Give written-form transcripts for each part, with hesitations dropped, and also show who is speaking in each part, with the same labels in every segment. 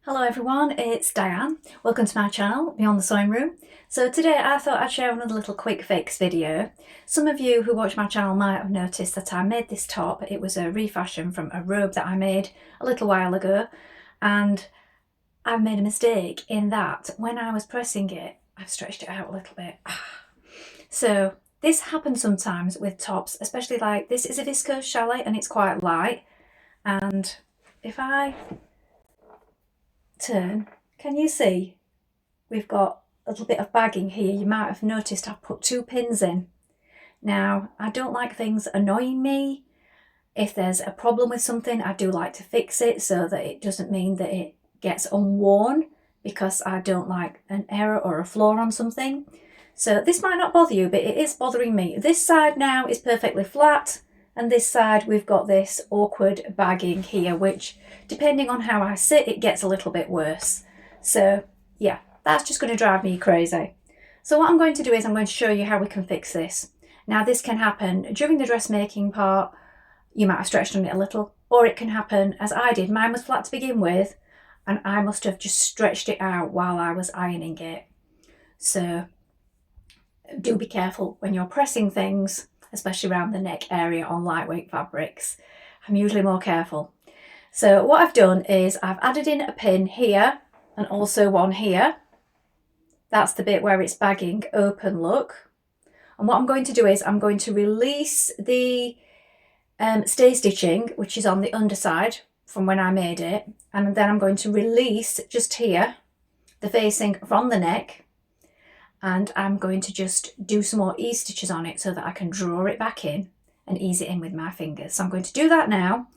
Speaker 1: Hello everyone, it's Diane. Welcome to my channel, Beyond the Sewing Room. So today I thought I'd share another little quick fix video. Some of you who watch my channel might have noticed that I made this top. It was a refashion from a robe that I made a little while ago, and I've made a mistake in that when I was pressing it, I've stretched it out a little bit. So this happens sometimes with tops, especially like this is a viscose chalet and it's quite light, and if I turn, can you see we've got a little bit of bagging here? You might have noticed I've put 2 pins in. Now, I don't like things annoying me. If there's a problem with something, I do like to fix it so that it doesn't mean that it gets unworn, because I don't like an error or a flaw on something. So this might not bother you, but it is bothering me. This side now is perfectly flat, and this side we've got this awkward bagging here, which depending on how I sit, it gets a little bit worse. So yeah, that's just going to drive me crazy. So what I'm going to do is I'm going to show you how we can fix this. Now this can happen during the dressmaking part. You might have stretched on it a little, or it can happen as I did. Mine was flat to begin with, and I must have just stretched it out while I was ironing it. So do be careful when you're pressing things, especially around the neck area on lightweight fabrics. I'm usually more careful. So what I've done is I've added in a pin here and also one here. That's the bit where it's bagging open, look. And what I'm going to do is I'm going to release the stay stitching, which is on the underside from when I made it, and then I'm going to release just here the facing from the neck, and I'm going to just do some more ease stitches on it so that I can draw it back in and ease it in with my fingers. So I'm going to do that now.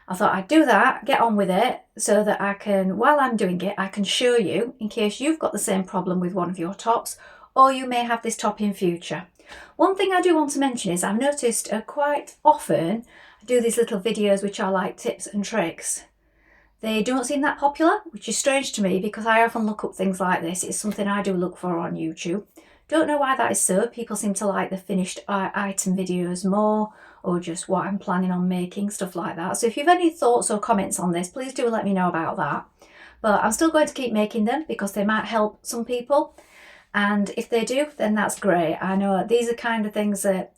Speaker 1: I thought I'd do that, get on with it, so that I can, while I'm doing it, I can show you in case you've got the same problem with one of your tops, or you may have this top in future. One thing I do want to mention is I've noticed quite often I do these little videos which are like tips and tricks. They don't seem that popular, which is strange to me because I often look up things like this. It's something I do look for on YouTube. Don't know why that is so. People seem to like the finished item videos more, or just what I'm planning on making, stuff like that. So if you have any thoughts or comments on this, please do let me know about that. But I'm still going to keep making them because they might help some people. And if they do, then that's great. I know these are kind of things that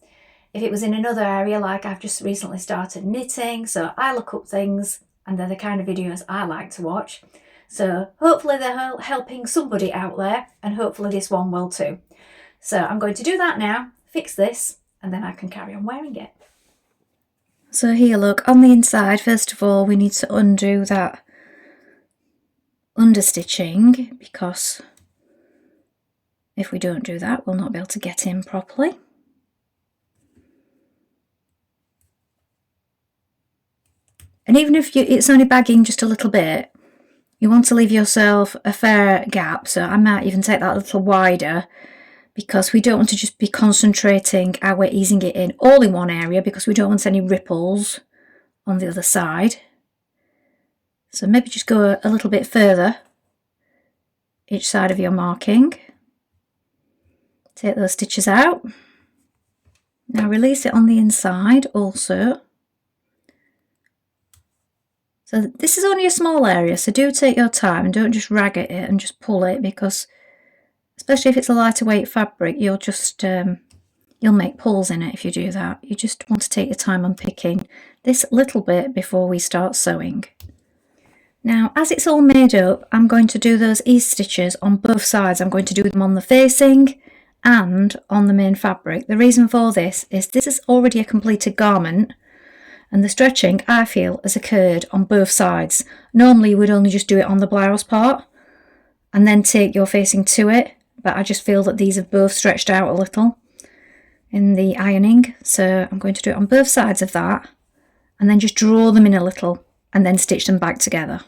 Speaker 1: if it was in another area, like I've just recently started knitting, so I look up things and they're the kind of videos I like to watch. So hopefully they're helping somebody out there, and hopefully this one will too. So I'm going to do that now, fix this, and then I can carry on wearing it. So here, look, on the inside, first of all, we need to undo that understitching, because if we don't do that, we'll not be able to get in properly. And even if it's only bagging just a little bit, you want to leave yourself a fair gap. So I might even take that a little wider, because we don't want to just be concentrating how we're easing it in all in one area, because we don't want any ripples on the other side. So maybe just go a little bit further each side of your marking. Take those stitches out. Now release it on the inside also. So this is only a small area, so do take your time and don't just rag at it and just pull it, because especially if it's a lighter weight fabric, you'll just you'll make pulls in it if you do that. You just want to take your time on picking this little bit before we start sewing. Now, as it's all made up, I'm going to do those ease stitches on both sides. I'm going to do them on the facing and on the main fabric. The reason for this is already a completed garment, and the stretching, I feel, has occurred on both sides. Normally you would only just do it on the blouse part and then take your facing to it, but I just feel that these have both stretched out a little in the ironing, so I'm going to do it on both sides of that, and then just draw them in a little and then stitch them back together.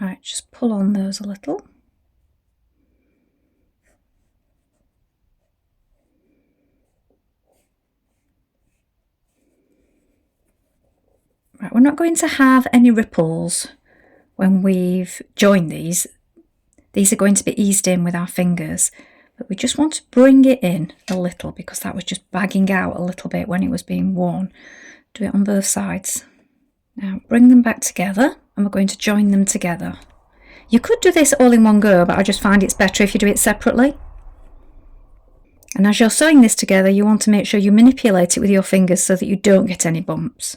Speaker 1: Right, just pull on those a little. Right, we're not going to have any ripples when we've joined these. These are going to be eased in with our fingers, but we just want to bring it in a little because that was just bagging out a little bit when it was being worn. Do it on both sides. Now bring them back together and we're going to join them together. You could do this all in one go, but I just find it's better if you do it separately. And as you're sewing this together, you want to make sure you manipulate it with your fingers so that you don't get any bumps.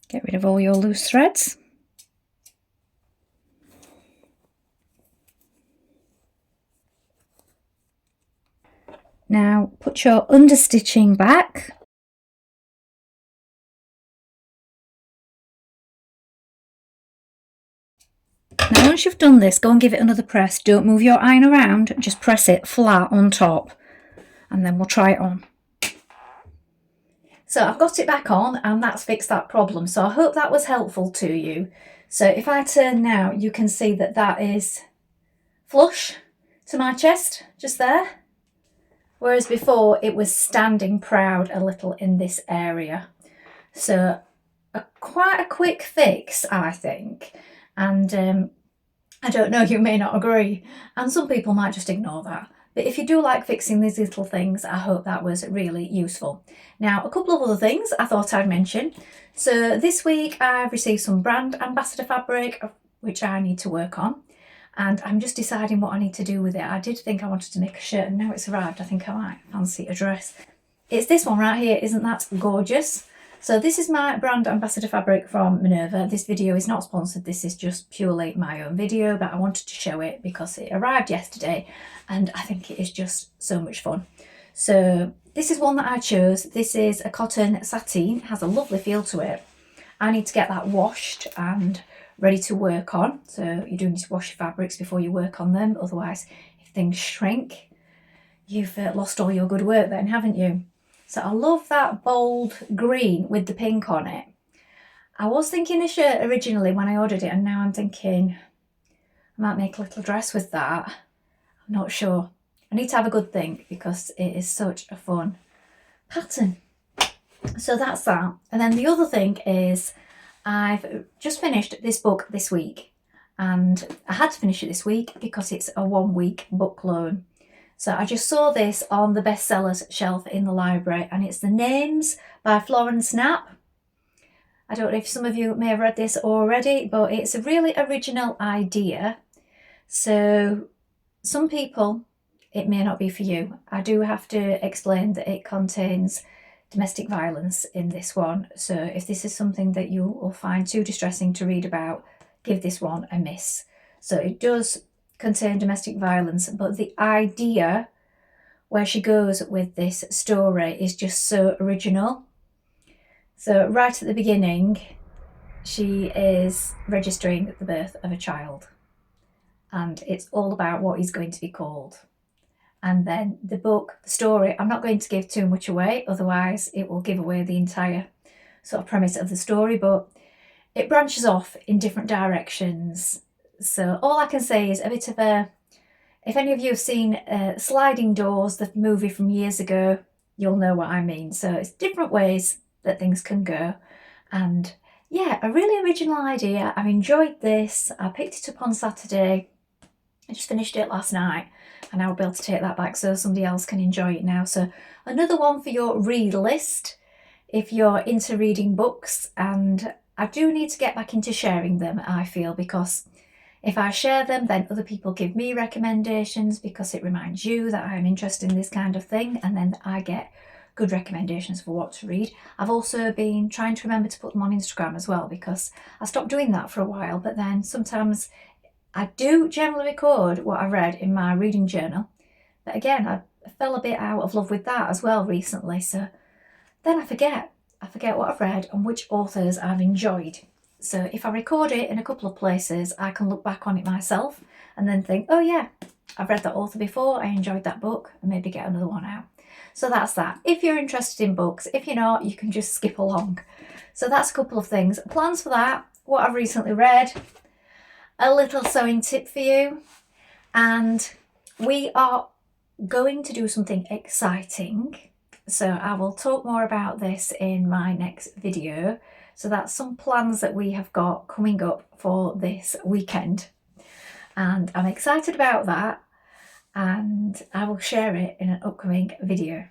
Speaker 1: Get rid of all your loose threads. Now put your understitching back. Now once you've done this, go and give it another press. Don't move your iron around, just press it flat on top and then we'll try it on. So I've got it back on and that's fixed that problem. So I hope that was helpful to you. So if I turn now, you can see that that is flush to my chest, just there. Whereas before it was standing proud a little in this area. So quite a quick fix, I think. And I don't know, you may not agree. And some people might just ignore that. But if you do like fixing these little things, I hope that was really useful. Now, a couple of other things I thought I'd mention. So this week I've received some brand ambassador fabric, which I need to work on. And I'm just deciding what I need to do with it. I did think I wanted to make a shirt and now it's arrived. I think I might fancy a dress. It's this one right here. Isn't that gorgeous? So this is my brand ambassador fabric from Minerva. This video is not sponsored. This is just purely my own video, but I wanted to show it because it arrived yesterday and I think it is just so much fun. So this is one that I chose. This is a cotton sateen. It has a lovely feel to it. I need to get that washed and ready to work on. So you do need to wash your fabrics before you work on them. Otherwise, if things shrink, you've lost all your good work then, haven't you? So I love that bold green with the pink on it. I was thinking a shirt originally when I ordered it, and now I'm thinking I might make a little dress with that. I'm not sure. I need to have a good think because it is such a fun pattern. So that's that. And then the other thing is I've just finished this book this week, and I had to finish it this week because it's a 1-week book loan. So I just saw this on the bestsellers shelf in the library, and it's The Names by Florence Knapp. I don't know if some of you may have read this already, but it's a really original idea. So some people, it may not be for you. I do have to explain that it contains domestic violence in this one. So if this is something that you will find too distressing to read about, give this one a miss. So it does contain domestic violence, but the idea where she goes with this story is just so original. So right at the beginning, she is registering the birth of a child, and it's all about what he's going to be called. And then the book, the story, I'm not going to give too much away, otherwise it will give away the entire sort of premise of the story, but it branches off in different directions. So all I can say is a bit of a, if any of you have seen Sliding Doors, the movie from years ago, you'll know what I mean. So it's different ways that things can go. And yeah, a really original idea. I've enjoyed this. I picked it up on Saturday. I just finished it last night and I'll be able to take that back so somebody else can enjoy it now. So another one for your read list if you're into reading books. And I do need to get back into sharing them, I feel, because if I share them, then other people give me recommendations because it reminds you that I'm interested in this kind of thing, and then I get good recommendations for what to read. I've also been trying to remember to put them on Instagram as well because I stopped doing that for a while, but then sometimes I do generally record what I read in my reading journal. But again, I fell a bit out of love with that as well recently, so then I forget what I've read and which authors I've enjoyed. So if I record it in a couple of places, I can look back on it myself and then think, oh yeah, I've read that author before, I enjoyed that book, and maybe get another one out. So that's that. If you're interested in books, if you're not, you can just skip along. So that's a couple of things. Plans for that, what I've recently read, a little sewing tip for you, and we are going to do something exciting. So I will talk more about this in my next video. So that's some plans that we have got coming up for this weekend. And I'm excited about that, and I will share it in an upcoming video.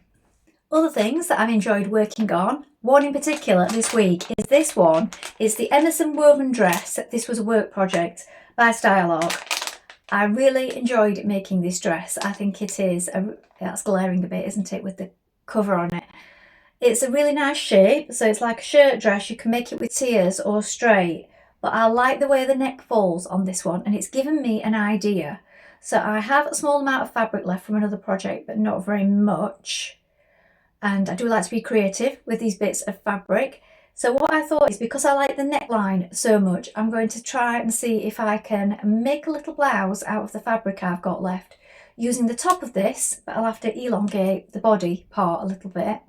Speaker 1: Other things that I've enjoyed working on, one in particular this week is this one. It's the Emerson woven dress. This was a work project by Stylearg. I really enjoyed making this dress. I think it is, that's glaring a bit, isn't it, with the cover on it. It's a really nice shape, so it's like a shirt dress. You can make it with tiers or straight, but I like the way the neck falls on this one, and it's given me an idea. So I have a small amount of fabric left from another project, but not very much. And I do like to be creative with these bits of fabric. So what I thought is, because I like the neckline so much, I'm going to try and see if I can make a little blouse out of the fabric I've got left using the top of this, but I'll have to elongate the body part a little bit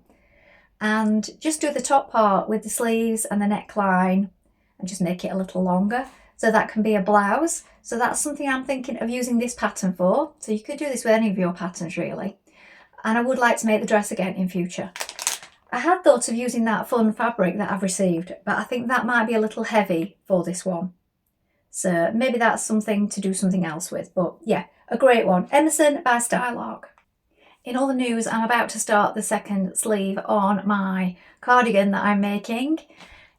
Speaker 1: and just do the top part with the sleeves and the neckline and just make it a little longer. So that can be a blouse. So that's something I'm thinking of using this pattern for. So you could do this with any of your patterns really. And I would like to make the dress again in future. I had thought of using that fun fabric that I've received, but I think that might be a little heavy for this one. So maybe that's something to do something else with. But yeah, a great one. Emerson by Stylearg. In other news, I'm about to start the second sleeve on my cardigan that I'm making.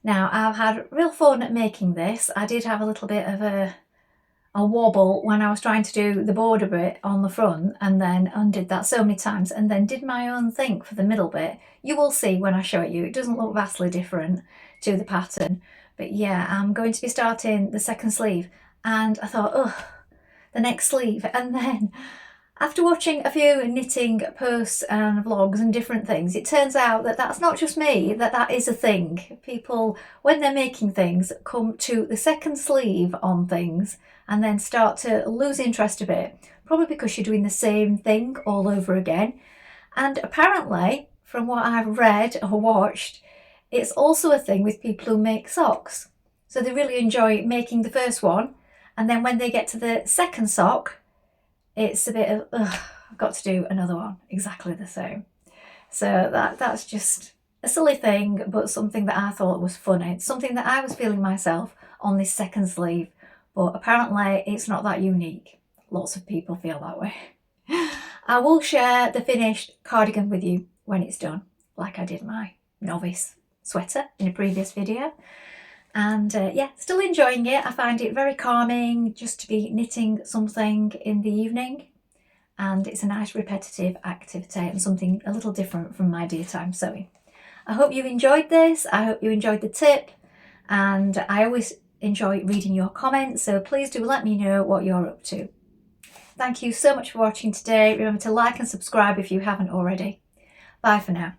Speaker 1: Now, I've had real fun at making this. I did have a little bit of a wobble when I was trying to do the border bit on the front, and then undid that so many times, and then did my own thing for the middle bit. You will see when I show it you. It doesn't look vastly different to the pattern. But yeah, I'm going to be starting the second sleeve, and I thought, oh, the next sleeve. And then after watching a few knitting posts and vlogs and different things, it turns out that that's not just me, that is a thing. People, when they're making things, come to the second sleeve on things and then start to lose interest a bit, probably because you're doing the same thing all over again. And apparently, from what I've read or watched, it's also a thing with people who make socks. So they really enjoy making the first one, and then when they get to the second sock, it's a bit of, ugh, I've got to do another one exactly the same. So that's just a silly thing, but something that I thought was funny. It's something that I was feeling myself on this second sleeve, but apparently it's not that unique. Lots of people feel that way. I will share the finished cardigan with you when it's done, like I did my novice sweater in a previous video. And yeah, still enjoying it. I find it very calming just to be knitting something in the evening, and it's a nice repetitive activity and something a little different from my daytime sewing. I hope you enjoyed this. I hope you enjoyed the tip, and I always enjoy reading your comments, so please do let me know what you're up to. Thank you so much for watching today. Remember to like and subscribe if you haven't already. Bye for now.